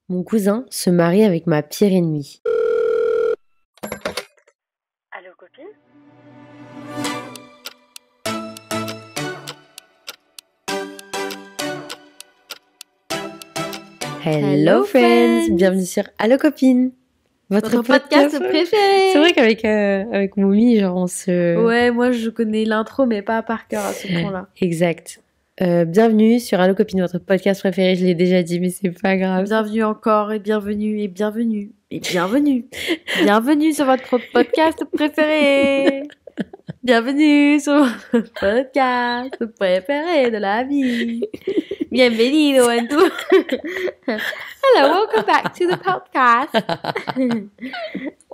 Mon cousin se marie avec ma pire ennemie. Allô, copine? Hello friends, bienvenue sur Allo copine, Votre podcast préféré. C'est vrai qu'avec avec Moumi, genre on se... Ouais, moi je connais l'intro, mais pas par cœur à ce point-là. Exact. Bienvenue sur Allo copine, votre podcast préféré, je l'ai déjà dit, mais c'est pas grave. Bienvenue encore et bienvenue et bienvenue et bienvenue. Bienvenue sur votre podcast préféré. Bienvenue sur votre podcast préféré de la vie. Bienvenido en tout. Hello, welcome back to the podcast.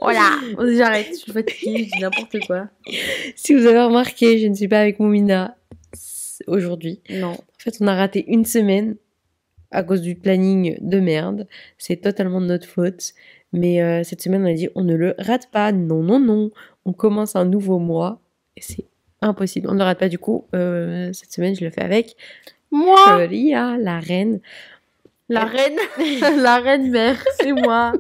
Voilà, j'arrête, je suis fatiguée, je dis n'importe quoi. Si vous avez remarqué, je ne suis pas avec Moumina aujourd'hui. Non. En fait, on a raté une semaine à cause du planning de merde. C'est totalement de notre faute. Mais cette semaine, on a dit, on ne le rate pas. Non, non, non. On commence un nouveau mois. Et c'est impossible. On ne le rate pas du coup. Cette semaine, je le fais avec Moi, Ria, la reine. la reine, la reine mère, c'est moi.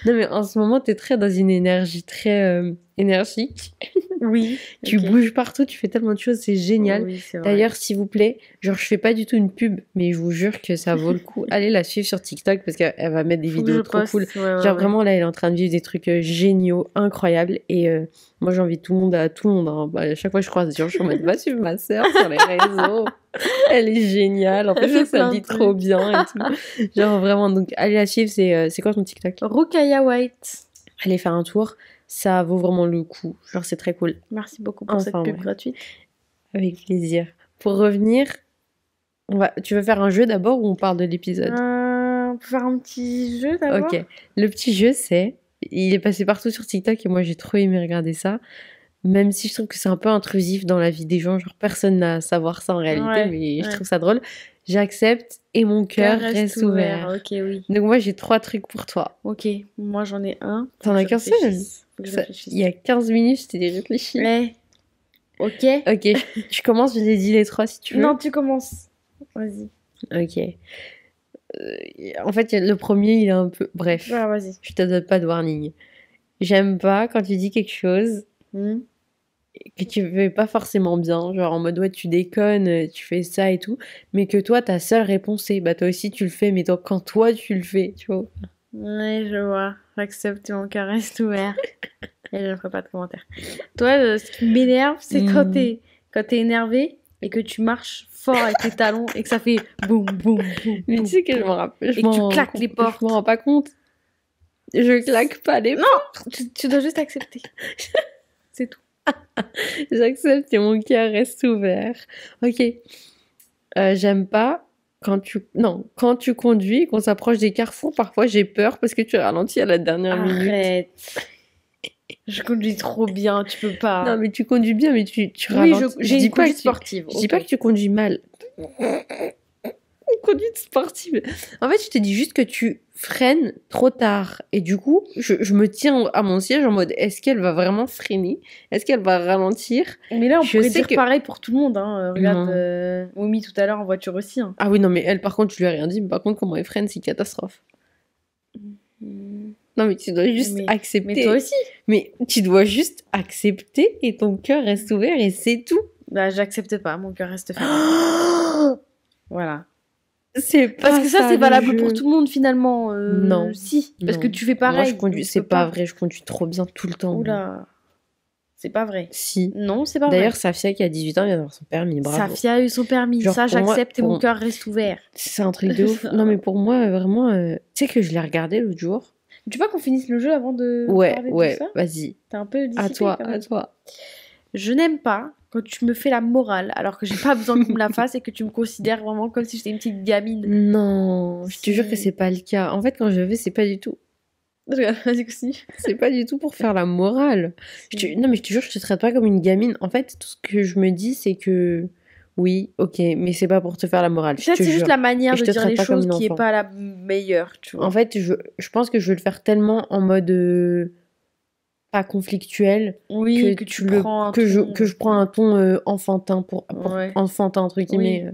Non, mais en ce moment, t'es très dans une énergie très énergique. Oui. Tu ok. bouges partout, tu fais tellement de choses, c'est génial. Oui, c'est vrai. D'ailleurs, s'il vous plaît, genre je fais pas du tout une pub, mais je vous jure que ça vaut le coup. Allez la suivre sur TikTok parce qu'elle va mettre des Faut que vidéos je trop poste, cool. ouais, ouais, Genre ouais. vraiment là, elle est en train de vivre des trucs géniaux, incroyables. Et moi, j'invite tout le monde à tout le monde. Hein. Bah, à chaque fois que je croise des gens, je suis en mode va suivre ma sœur sur les réseaux. Elle est géniale. En Elle plus, fait ça plein dit de trop trucs. bien et tout. Genre vraiment, donc allez la suivre. C'est quoi ton TikTok? Rukaya White. Allez faire un tour. Ça vaut vraiment le coup. Genre c'est très cool. Merci beaucoup pour Enfin, cette pub ouais. gratuite. Avec plaisir. Pour revenir, tu veux faire un jeu d'abord ou on parle de l'épisode? On peut faire un petit jeu d'abord. Ok. Le petit jeu, il est passé partout sur TikTok et moi j'ai trop aimé regarder ça. Même si je trouve que c'est un peu intrusif dans la vie des gens, genre personne n'a à savoir ça en réalité, Ouais, mais je ouais. trouve ça drôle. J'accepte et mon cœur reste ouvert. Ok, oui. Donc moi j'ai 3 trucs pour toi. Ok, moi j'en ai un. T'en as qu'un seul? Faut que je Ça- réfléchisse. Il y a 15 minutes, je t'ai dit réfléchi. Ouais. Ok. Ok, tu commences, je les dis les 3 si tu veux. Non, tu commences. Vas-y. Ok. En fait, le premier, il est un peu... Bref, Ouais, vas-y. je te donne pas de warning. J'aime pas quand tu dis quelque chose Hmm. que tu fais pas forcément bien, genre en mode ouais, tu déconnes, tu fais ça et tout, mais que toi, ta seule réponse c'est bah toi aussi tu le fais, mais donc quand toi tu le fais, tu vois. Ouais, je vois. J'accepte, mon cœur reste ouvert. Et je ne ferai pas de commentaires. Toi, ce qui m'énerve, c'est quand t'es énervé et que tu marches fort avec tes talons et que ça fait boum, boum, boum. Mais boum, tu sais que je boum. m'en rappelle, Et que tu claques les portes. Je m'en rends pas compte. Je claque pas les portes. Tu dois juste accepter. C'est tout. J'accepte et mon cœur reste ouvert. Ok. J'aime pas quand tu conduis, qu'on s'approche des carrefours, parfois j'ai peur parce que tu ralentis à la dernière minute. Arrête. Je conduis trop bien, tu peux pas. Non, mais tu conduis bien, mais tu oui, ralentis. j'ai dis une pas conduite que sportive. Je dis pas que tu conduis mal. Une conduite sportive. En fait, je te dis juste que tu freines trop tard. Et du coup, je me tiens à mon siège en mode est-ce qu'elle va vraiment freiner? Est-ce qu'elle va ralentir? Mais là, on Je pourrait sais dire que- pareil pour tout le monde. Hein. Regarde, Non. Momi tout à l'heure en voiture aussi. Hein. Ah oui, non, mais elle, par contre, je lui ai rien dit. Mais par contre, comment elle freine, c'est une catastrophe. Non, mais tu dois juste accepter. Mais toi aussi. Mais tu dois juste accepter et ton cœur reste ouvert et c'est tout. Bah, j'accepte pas, mon cœur reste fermé. Voilà. C'est pas Parce que ça, c'est le valable jeu. pour tout le monde finalement. Non. Si, parce Non. que tu fais Moi, pareil. je conduis. donc tu C'est peux pas vrai, je conduis trop bien tout le temps. Oula. C'est pas vrai. Si. Non, c'est pas D'ailleurs, vrai. Safia qui a 18 ans vient d'avoir son permis, bravo. Safia a eu son permis. Genre, ça, pour moi- j'accepte et pour- mon cœur reste ouvert. C'est un truc de ouf. Non, mais pour moi, vraiment, tu sais que je l'ai regardé l'autre jour. Tu veux pas qu'on finisse le jeu avant de Ouais, parler ouais, de ça vas-y. T'es un peu dissipé À toi, quand même. à toi. Je n'aime pas quand tu me fais la morale alors que j'ai pas besoin qu'on me la fasse et que tu me considères vraiment comme si j'étais une petite gamine. Non, je te Si. jure que c'est pas le cas. En fait, quand je vais, c'est pas du tout. Vas-y, continue. C'est pas du tout pour faire la morale. Non, mais je te jure, je te traite pas comme une gamine. En fait, tout ce que je me dis, c'est que oui, ok, mais c'est pas pour te faire la morale. Je Peut-être te c'est juste jure. la manière Et je de te dire traite les pas comme choses une qui est enfant. pas la meilleure, tu vois. En fait, je pense que je veux le faire tellement en mode pas conflictuel oui, que tu prends un que ton- je prends un ton enfantin pour Ouais. enfantin entre guillemets,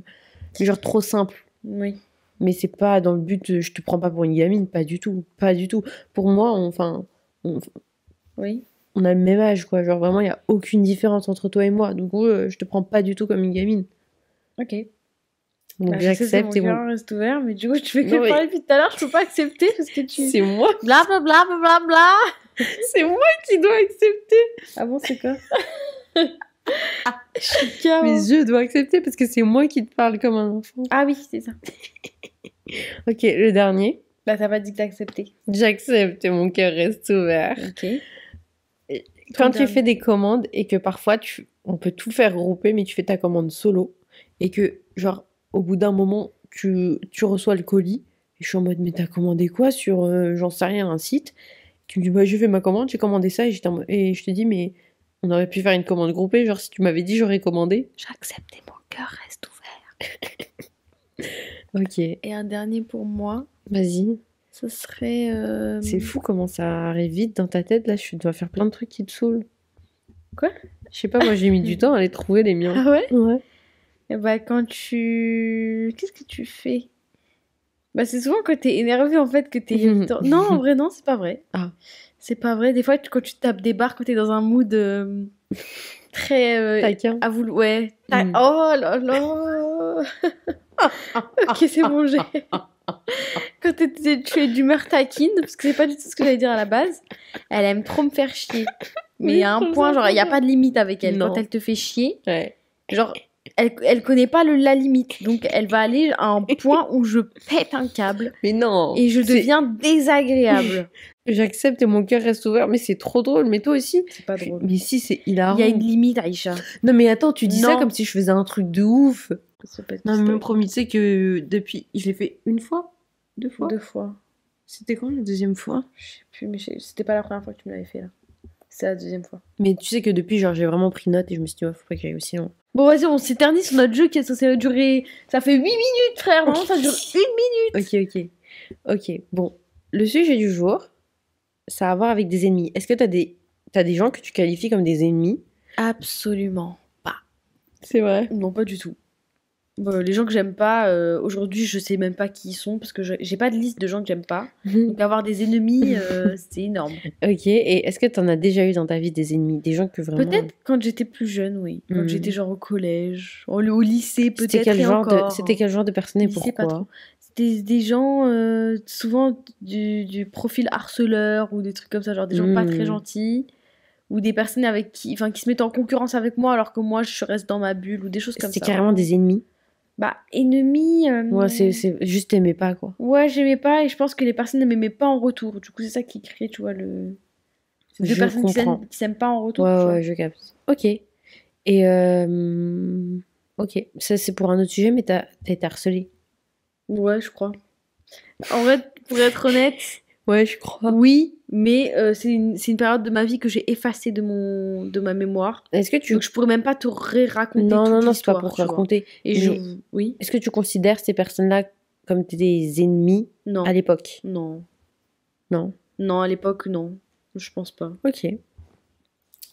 mais genre trop simple. Oui. Mais c'est pas dans le but de je te prends pas pour une gamine, pas du tout. Pas du tout. Pour moi, Oui. on a le même âge, quoi. Genre vraiment, il y a aucune différence entre toi et moi. Donc, je te prends pas du tout comme une gamine. Ok. Donc, Bah, je sais que j'accepte mon et cœur reste ouvert, mais du coup, tu fais que Non, mais- parler depuis tout à l'heure, je peux pas accepter parce que tu... C'est moi. Bla bla bla bla bla bla. C'est moi qui dois accepter. Ah bon, c'est quoi? Je suis KO. Mais je dois accepter parce que c'est moi qui te parle comme un enfant. Ah oui, c'est ça. Ok, le dernier. Bah, t'as pas dit que t'acceptais. J'accepte et mon cœur reste ouvert. Ok. Quand Ton tu dernier. fais des commandes et que parfois on peut tout faire regrouper, mais tu fais ta commande solo et que, genre, au bout d'un moment, tu reçois le colis et je suis en mode, mais t'as commandé quoi sur, j'en sais rien, un site? Tu me dis, bah, j'ai fait ma commande, j'ai commandé ça et et je te dis, mais on aurait pu faire une commande groupée, genre, si tu m'avais dit, j'aurais commandé. J'accepte et mon cœur reste ouvert. Ok, Et un dernier pour moi, vas-y. ce serait... C'est fou comment ça arrive vite dans ta tête, là, je dois faire plein de trucs qui te saoulent. Quoi? Je sais pas, moi j'ai mis du temps à les trouver, les miens. Ah ouais? Ouais. Et bah, quand tu... Qu'est-ce que tu fais? Bah, c'est souvent quand t'es énervé, en fait, que t'es irritant. Non, en vrai, non, c'est pas vrai. Ah. C'est pas vrai. Des fois, quand tu tapes des barres, quand t'es dans un mood très... Taquin. à vouloir... Ouais. Mm. Oh là là. Ok, c'est bon, j'ai... Quand tu es d'humeur taquine, parce que c'est pas du tout ce que j'allais dire à la base, elle aime trop me faire chier. Mais à un point, genre, il n'y a pas de limite avec elle. Non. Quand elle te fait chier, Ouais. genre, elle connaît pas la limite. Donc, elle va aller à un point où je pète un câble Mais non. et je deviens désagréable. J'accepte et mon cœur reste ouvert, mais c'est trop drôle. Mais toi aussi. C'est pas drôle. Mais si, c'est Il hilarant. y a une limite, Aïcha. Non, mais attends, tu dis ça Non. comme si je faisais un truc de ouf. C'est pas Non, mais me promis, tu sais que depuis. Je l'ai fait une fois? Deux fois? 2 fois. C'était quand la deuxième fois? Je sais plus, mais c'était pas la première fois que tu me l'avais fait, là. C'est la deuxième fois. Mais tu sais que depuis, genre, j'ai vraiment pris note et je me suis dit, ouais, faut pas qu'il y ait aussi long. Bon, vas-y, on s'éternise sur notre jeu qui est censé durer... Ça fait 8 minutes, frère. Vraiment, ça dure 1 minute. Ok. Bon, le sujet du jour, ça a à voir avec des ennemis. Est-ce que t'as des gens que tu qualifies comme des ennemis? Absolument pas. C'est vrai. Non, pas du tout. Les gens que j'aime pas, aujourd'hui, je sais même pas qui ils sont parce que j'ai pas de liste de gens que j'aime pas. Donc, avoir des ennemis, c'est énorme. Ok, et est-ce que t'en as déjà eu dans ta vie des ennemis? Des gens que vraiment... Peut-être quand j'étais plus jeune, oui. Quand Mhm. j'étais genre au collège, au lycée, peut-être. C'était quel genre de personne et Lycée, pas pourquoi? trop. C'était des gens, souvent du profil harceleur ou des trucs comme ça, genre des gens pas très gentils. Ou des personnes qui se mettent en concurrence avec moi alors que moi je reste dans ma bulle ou des choses comme ça. C'était carrément des ennemis? Bah, ennemis. Ouais, c'est juste t'aimais pas, quoi. Ouais, j'aimais pas et je pense que les personnes ne m'aimaient pas en retour. Du coup, c'est ça qui crée, tu vois, le. C'est deux Je personnes comprends. qui s'aiment pas en retour. Ouais, tu vois. ouais, je capte. Ok. Et ok, ça c'est pour un autre sujet, mais t'as été harcelée. Ouais, je crois. En vrai, pour être honnête, Ouais, je crois. oui, mais c'est une période de ma vie que j'ai effacée de ma mémoire. Est-ce que tu... Donc, je pourrais même pas te raconter Non, toute non, c'est pas l'histoire, pour tu vois. raconter. Et Mais oui, est-ce que tu considères ces personnes-là comme des ennemis non, à l'époque? non, Non. non, à l'époque, non, je pense pas. Ok.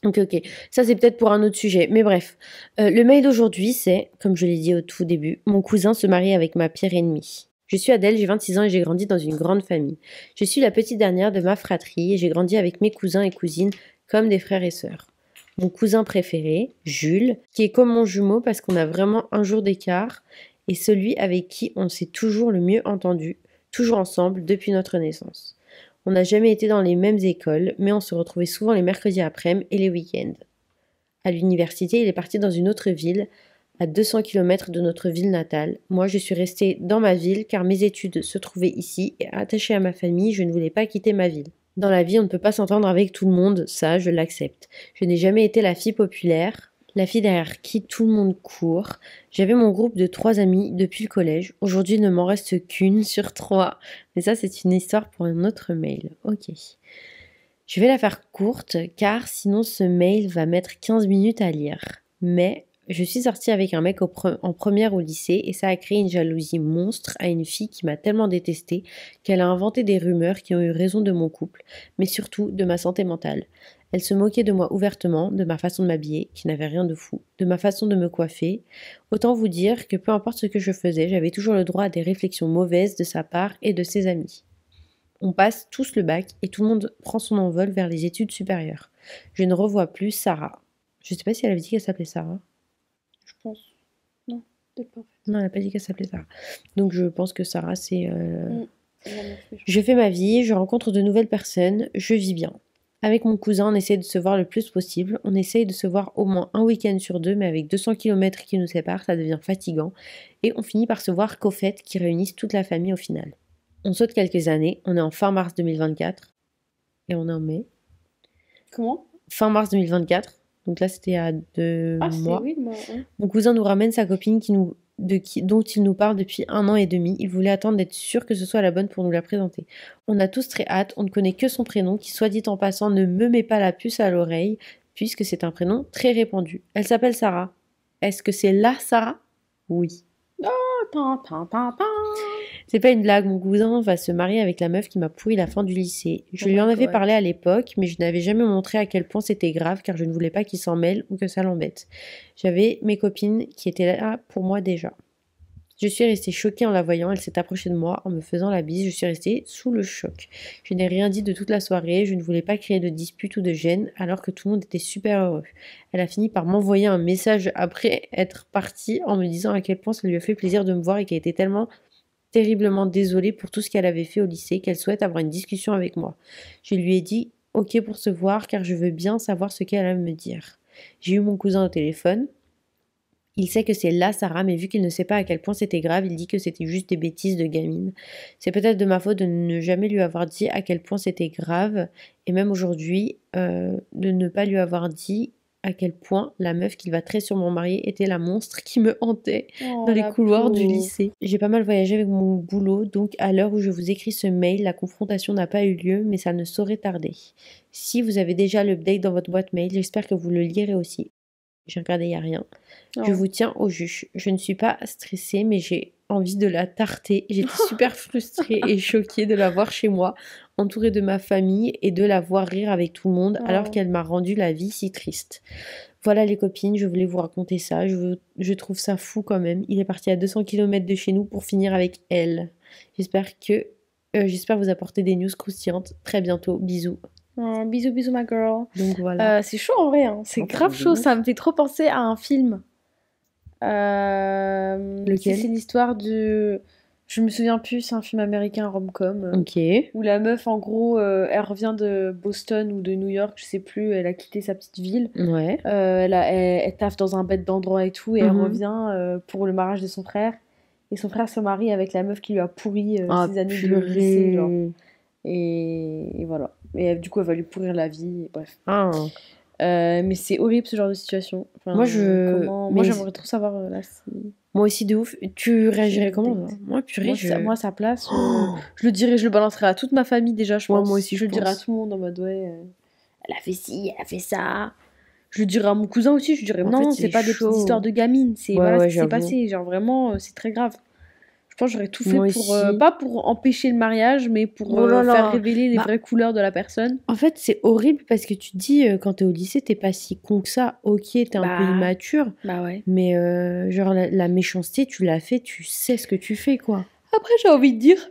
Ok. Ça, c'est peut-être pour un autre sujet. Mais bref. Le mail d'aujourd'hui, c'est, comme je l'ai dit au tout début, mon cousin se marie avec ma pire ennemie. Je suis Adèle, j'ai 26 ans et j'ai grandi dans une grande famille. Je suis la petite dernière de ma fratrie et j'ai grandi avec mes cousins et cousines comme des frères et sœurs. Mon cousin préféré, Jules, qui est comme mon jumeau parce qu'on a vraiment un jour d'écart, est celui avec qui on s'est toujours le mieux entendu, toujours ensemble depuis notre naissance. On n'a jamais été dans les mêmes écoles, mais on se retrouvait souvent les mercredis après-midi et les week-ends. À l'université, il est parti dans une autre ville, à 200 km de notre ville natale. Moi, je suis restée dans ma ville car mes études se trouvaient ici et attachée à ma famille, je ne voulais pas quitter ma ville. Dans la vie, on ne peut pas s'entendre avec tout le monde, ça, je l'accepte. Je n'ai jamais été la fille populaire, la fille derrière qui tout le monde court. J'avais mon groupe de 3 amis depuis le collège. Aujourd'hui, il ne m'en reste qu'une sur 3. Mais ça, c'est une histoire pour un autre mail. Ok. Je vais la faire courte car sinon ce mail va mettre 15 minutes à lire. Mais Je suis sortie avec un mec en première au lycée et ça a créé une jalousie monstre à une fille qui m'a tellement détestée qu'elle a inventé des rumeurs qui ont eu raison de mon couple, mais surtout de ma santé mentale. Elle se moquait de moi ouvertement, de ma façon de m'habiller, qui n'avait rien de fou, de ma façon de me coiffer. Autant vous dire que peu importe ce que je faisais, j'avais toujours le droit à des réflexions mauvaises de sa part et de ses amis. On passe tous le bac et tout le monde prend son envol vers les études supérieures. Je ne revois plus Sarah. Je sais pas si elle avait dit qu'elle s'appelait Sarah. Je pense. Non, peut-être pas. Non, elle n'a pas dit qu'elle s'appelait Sarah. Donc je pense que Sarah, c'est... Mm. Je fais ma vie, je rencontre de nouvelles personnes, je vis bien. Avec mon cousin, on essaie de se voir le plus possible. On essaye de se voir au moins un week-end sur 2, mais avec 200 km qui nous séparent, ça devient fatigant. Et on finit par se voir qu'aux fêtes qui réunissent toute la famille au final. On saute quelques années, on est en fin mars 2024. Et on est en mai. Comment? Fin mars 2024. Donc là, c'était à 2 mois. Oui, moi, hein. Mon cousin nous ramène sa copine dont il nous parle depuis 1 an et demi. Il voulait attendre d'être sûr que ce soit la bonne pour nous la présenter. On a tous très hâte, on ne connaît que son prénom, qui soit dit en passant ne me met pas la puce à l'oreille, puisque c'est un prénom très répandu. Elle s'appelle Sarah. Est-ce que c'est la Sarah? Oui. C'est pas une blague, mon cousin va se marier avec la meuf qui m'a pourri la fin du lycée. Je lui en avais parlé à l'époque, mais je n'avais jamais montré à quel point c'était grave, car je ne voulais pas qu'il s'en mêle ou que ça l'embête. J'avais mes copines qui étaient là pour moi déjà. Je suis restée choquée en la voyant, elle s'est approchée de moi en me faisant la bise, je suis restée sous le choc. Je n'ai rien dit de toute la soirée, je ne voulais pas créer de dispute ou de gêne, alors que tout le monde était super heureux. Elle a fini par m'envoyer un message après être partie en me disant à quel point ça lui a fait plaisir de me voir et qu'elle était tellement terriblement désolée pour tout ce qu'elle avait fait au lycée, qu'elle souhaite avoir une discussion avec moi. Je lui ai dit ok pour se voir car je veux bien savoir ce qu'elle a à me dire. J'ai eu mon cousin au téléphone. Il sait que c'est là Sarah, mais vu qu'il ne sait pas à quel point c'était grave, il dit que c'était juste des bêtises de gamine. C'est peut-être de ma faute de ne jamais lui avoir dit à quel point c'était grave, et même aujourd'hui, de ne pas lui avoir dit à quel point la meuf qu'il va très sûrement marier était la monstre qui me hantait dans les couloirs du lycée. J'ai pas mal voyagé avec mon boulot, donc à l'heure où je vous écris ce mail, la confrontation n'a pas eu lieu, mais ça ne saurait tarder. Si vous avez déjà l'update dans votre boîte mail, j'espère que vous le lirez aussi. J'ai regardé, il n'y a rien. Oh. Je vous tiens au jus. Je ne suis pas stressée, mais j'ai envie de la tarter. J'étais super frustrée et choquée de la voir chez moi, entourée de ma famille et de la voir rire avec tout le monde, alors qu'elle m'a rendu la vie si triste. Voilà les copines, je voulais vous raconter ça. Je trouve ça fou quand même. Il est parti à 200 km de chez nous pour finir avec elle. J'espère vous apporter des news croustillantes très bientôt. Bisous. Oh, bisous, bisous, ma girl. Donc voilà. C'est chaud en vrai, hein. C'est grave chaud. Ça me fait trop penser à un film. Lequel? C'est l'histoire de. Je me souviens plus, c'est un film américain rom-com. Ok. Où la meuf, en gros, elle revient de Boston ou de New York, je sais plus, elle a quitté sa petite ville. Ouais. Elle taffe dans un bête d'endroit et tout, et elle revient pour le mariage de son frère. Et son frère se marie avec la meuf qui lui a pourri ses années de lycée, genre. Et voilà. Et du coup, elle va lui pourrir la vie. Bref. Mais c'est horrible ce genre de situation. Enfin, moi, j'aimerais trop savoir là. Moi aussi, de ouf. Tu réagirais comment? Moi, purée, moi, à sa place, je le dirais, je le balancerais à toute ma famille déjà. Je pense. Moi aussi, je le dirais à tout le monde en mode ouais. Elle a fait ci, elle a fait ça. Je le dirais à mon cousin aussi. Je dirais non, c'est pas des petites histoires de gamine. C'est voilà ce qui s'est passé. Genre vraiment, c'est très grave. Je pense que j'aurais tout fait pour, pas pour empêcher le mariage, mais pour faire révéler les vraies couleurs de la personne. En fait, c'est horrible parce que tu te dis, quand t'es au lycée, t'es pas si con que ça. Ok, t'es un peu immature. Bah ouais. Mais genre, la méchanceté, tu l'as fait, tu sais ce que tu fais, quoi. Après, j'ai envie de dire,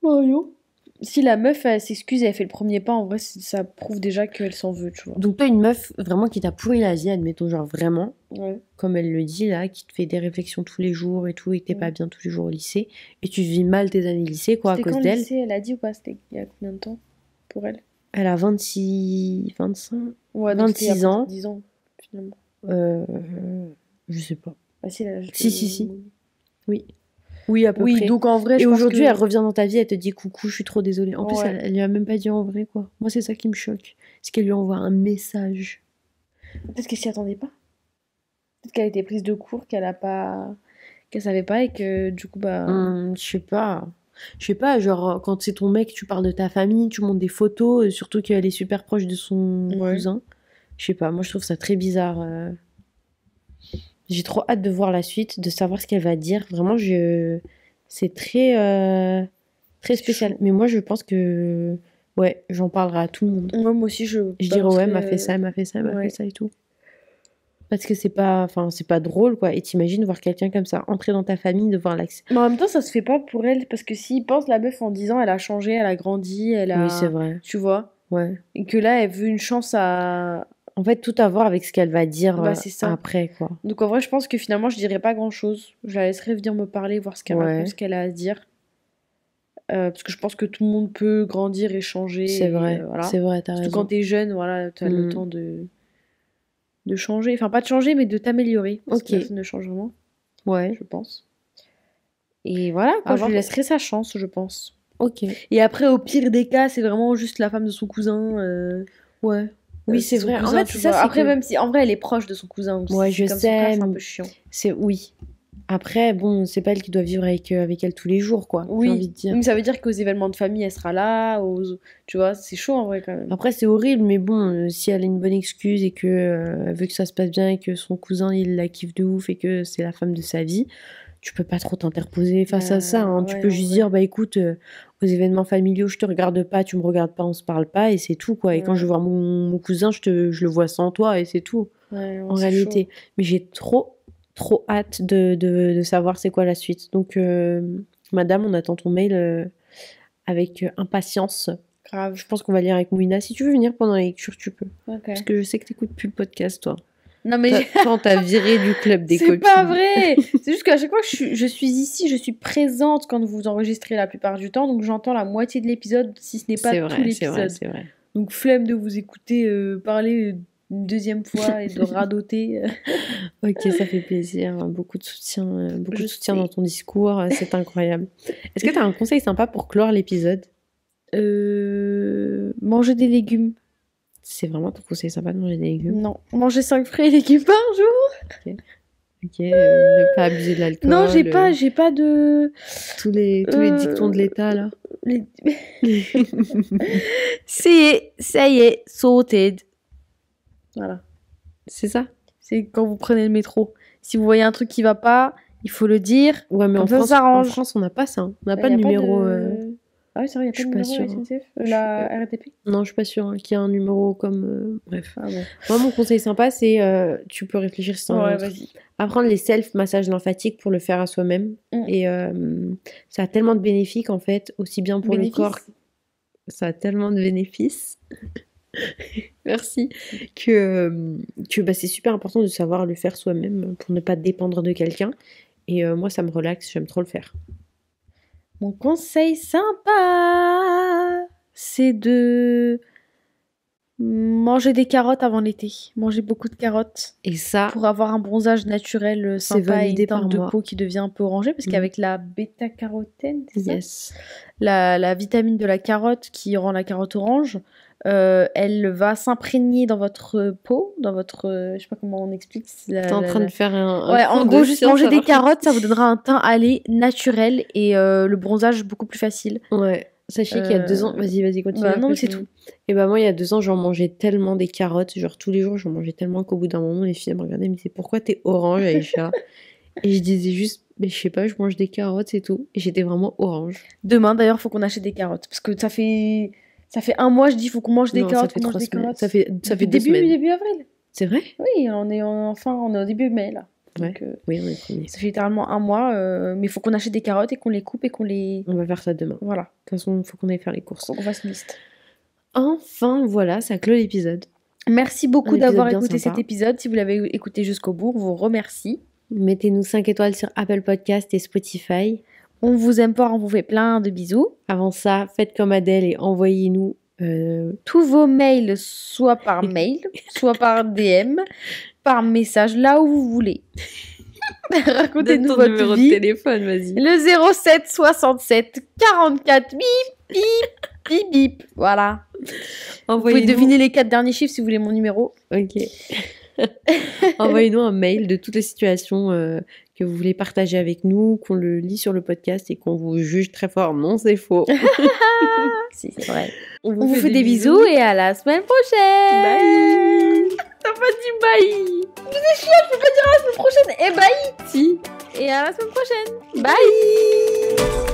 Mario, si la meuf, elle s'excuse et elle fait le premier pas, en vrai, ça prouve déjà qu'elle s'en veut, tu vois. Donc toi, une meuf vraiment qui t'a pourri la vie, admettons, genre vraiment, ouais. Comme elle le dit là, qui te fait des réflexions tous les jours et tout, et que t'es pas bien tous les jours au lycée, et tu vis mal tes années lycée, quoi, à cause d'elle. Lycée, elle a dit ou pas? C'était il y a combien de temps pour elle? Elle a 26, 25, ouais, 26 ans. 10 ans, finalement. Je sais pas. Ah si, là, si. Oui, à peu près. Donc en vrai, et aujourd'hui, elle revient dans ta vie, elle te dit coucou, je suis trop désolée. En plus, elle lui a même pas dit en vrai, quoi. Moi, c'est ça qui me choque. C'est qu'elle lui envoie un message. Peut-être qu'elle s'y attendait pas. Peut-être qu'elle était prise de court, qu'elle savait pas et que du coup, je sais pas, genre, quand c'est ton mec, tu parles de ta famille, tu montres des photos, surtout qu'elle est super proche de son cousin. Je sais pas, moi, je trouve ça très bizarre. J'ai trop hâte de voir la suite, de savoir ce qu'elle va dire. Vraiment, c'est très spécial. Mais moi, je pense que ouais, j'en parlerai à tout le monde. Moi aussi, je dirais ouais, elle m'a balancerai, fait ça, elle m'a fait ça, elle m'a ouais. fait ça et tout. Parce que c'est pas drôle, quoi. Et t'imagines voir quelqu'un comme ça entrer dans ta famille, de voir l'accès. Mais en même temps, ça se fait pas pour elle, parce que s'il pense la meuf en disant elle a changé, elle a grandi, elle a... Oui, c'est vrai. Tu vois? Ouais. Et que là, elle veut une chance à... En fait, tout à voir avec ce qu'elle va dire Bah, c'est ça. après, quoi. Donc en vrai, je pense que finalement, je dirais pas grand-chose. Je la laisserai venir me parler, voir ce qu'elle Ouais. raconte, ce qu'elle a à dire. Parce que je pense que tout le monde peut grandir et changer. C'est et, vrai, voilà. c'est vrai, t'as Surtout raison. quand t'es jeune, voilà, t'as le Mm. temps de changer. Enfin, pas de changer, mais de t'améliorer. Parce que Ok. personne ne change vraiment, Ouais, je pense. Et voilà, quoi, À je voir. lui laisserai sa chance, je pense. ok. Et après, au pire des cas, c'est vraiment juste la femme de son cousin. Ouais. Oui, c'est son vrai. En cousin, fait, tu c'est ça, vois. c'est Après, que- même si, en vrai, elle est proche de son cousin. Donc Ouais, si je c'est comme son frère, sais, c'est un mais- peu chiant. Oui. Après, bon, c'est pas elle qui doit vivre avec elle tous les jours, quoi. J'ai envie Oui, de dire. mais ça veut dire qu'aux événements de famille, elle sera là. Tu vois, c'est chaud en vrai quand même. Après, c'est horrible, mais bon, si elle a une bonne excuse et que elle veut que ça se passe bien et que son cousin, il la kiffe de ouf et que c'est la femme de sa vie, tu peux pas trop t'interposer face à ça, hein. Tu Ouais, peux en juste vrai. dire, bah écoute, aux événements familiaux, je te regarde pas, tu me regardes pas, on se parle pas, et c'est tout, quoi. Et quand Ouais. je vois mon cousin, je le vois sans toi, et c'est tout, Ouais, non, en c'est réalité. chaud. Mais j'ai trop hâte de savoir c'est quoi la suite. Donc, madame, on attend ton mail avec impatience. Grave. Je pense qu'on va lire avec Mouina. Si tu veux venir pendant la lecture, tu peux. Ok. Parce que je sais que t'écoutes plus le podcast, toi. Non mais Toi, on t'a viré du club des c'est copines. pas vrai. C'est juste qu'à chaque fois que je suis ici, je suis présente quand vous enregistrez la plupart du temps, donc j'entends la moitié de l'épisode, si ce n'est pas C'est tout vrai, c'est vrai, l'épisode. c'est vrai. Donc flemme de vous écouter parler une deuxième fois et de radoter. Ok, ça fait plaisir. Beaucoup de soutien, Je sais. dans ton discours. C'est incroyable. Est-ce que tu as un conseil sympa pour clore l'épisode? Manger des légumes. C'est vraiment ton conseil sympa de manger des légumes? Non, manger 5 fruits et légumes par jour. Ok, ne pas abuser de l'alcool. Non, j'ai pas de... Tous les dictons de l'État, là. les- ça y est, sorted. Voilà. C'est ça? C'est quand vous prenez le métro. Si vous voyez un truc qui va pas, il faut le dire. Ouais, mais Comme en ça, France, ça arrange. en France, on n'a pas ça, hein. On n'a Bah, pas y de a numéro. Ah oui, c'est vrai, il n'y a je pas de suis pas numéro à sûre. SNCF. La RATP. Non, je suis pas sûre hein, qu'il y ait un numéro comme. Bref. Ah bon. Moi, mon conseil sympa, c'est tu peux réfléchir si t'en as Ouais, un autre. vas-y. Apprendre les self-massages lymphatiques pour le faire à soi-même. Mm. Et ça a tellement de bénéfices, en fait, aussi bien pour le corps. Ça a tellement de bénéfices. Merci. Que bah, c'est super important de savoir le faire soi-même pour ne pas dépendre de quelqu'un. Et moi, ça me relaxe, j'aime trop le faire. Mon conseil sympa, c'est de manger des carottes avant l'été. Manger beaucoup de carottes Et ça, pour avoir un bronzage naturel sympa et validé une par teinte de moi. peau qui devient un peu orangée. Parce Mhm. qu'avec la bêta-carotène, c'est ça yes. la vitamine de la carotte qui rend la carotte orange, elle va s'imprégner dans votre peau, dans votre... je sais pas comment on explique. T'es en train de faire un Ouais, cours en de gros, juste science, manger des alors que- carottes, ça vous donnera un teint allé naturel et le bronzage beaucoup plus facile. Ouais. Sachez qu'il y a 2 ans... Vas-y, continue. Bah, non, après, mais c'est je- tout. Et bah moi, il y a 2 ans, j'en mangeais tellement des carottes. Genre, tous les jours, j'en mangeais tellement qu'au bout d'un moment, les filles elles me regardaient et me disaient « Pourquoi t'es orange, Aïcha ?» Et je disais juste « Mais je sais pas, je mange des carottes, c'est tout. » Et j'étais vraiment orange. Demain, d'ailleurs, faut qu'on achète des carottes. Parce que ça fait un mois, je dis, faut qu'on mange des Non, carottes, ça fait qu'on mange 3 des semaines. carottes. Ça fait 2 début, semaines. début avril. C'est vrai? Oui, on est au début mai, là. Donc, Oui, on est premier. ça fait littéralement un mois, mais il faut qu'on achète des carottes et qu'on les coupe et qu'on les... On va faire ça demain. Voilà, De toute façon, il faut qu'on aille faire les courses. faut qu'on fasse une liste. Enfin, voilà, ça clôt l'épisode. Merci beaucoup Un épisode d'avoir bien écouté sympa. cet épisode. Si vous l'avez écouté jusqu'au bout, on vous remercie. Mettez-nous 5 étoiles sur Apple Podcast et Spotify. On vous aime fort, on vous fait plein de bisous. Avant ça, faites comme Adèle et envoyez-nous Tous vos mails, soit par mail, soit par DM, par message, là où vous voulez. Racontez-nous votre vie. téléphone, vas-y. Le 07 67 44 bip bip bip bip. Voilà. Vous pouvez deviner les 4 derniers chiffres si vous voulez mon numéro. Ok. Envoyez-nous un mail de toutes les situations que vous voulez partager avec nous, qu'on le lit sur le podcast et qu'on vous juge très fort. Non, c'est faux. Si, c'est vrai. On vous fait des bisous et à la semaine prochaine. Bye. t'as pas dit bye. C'est chiant, je peux pas dire à la semaine prochaine. Eh bye. Si. Et à la semaine prochaine. Bye.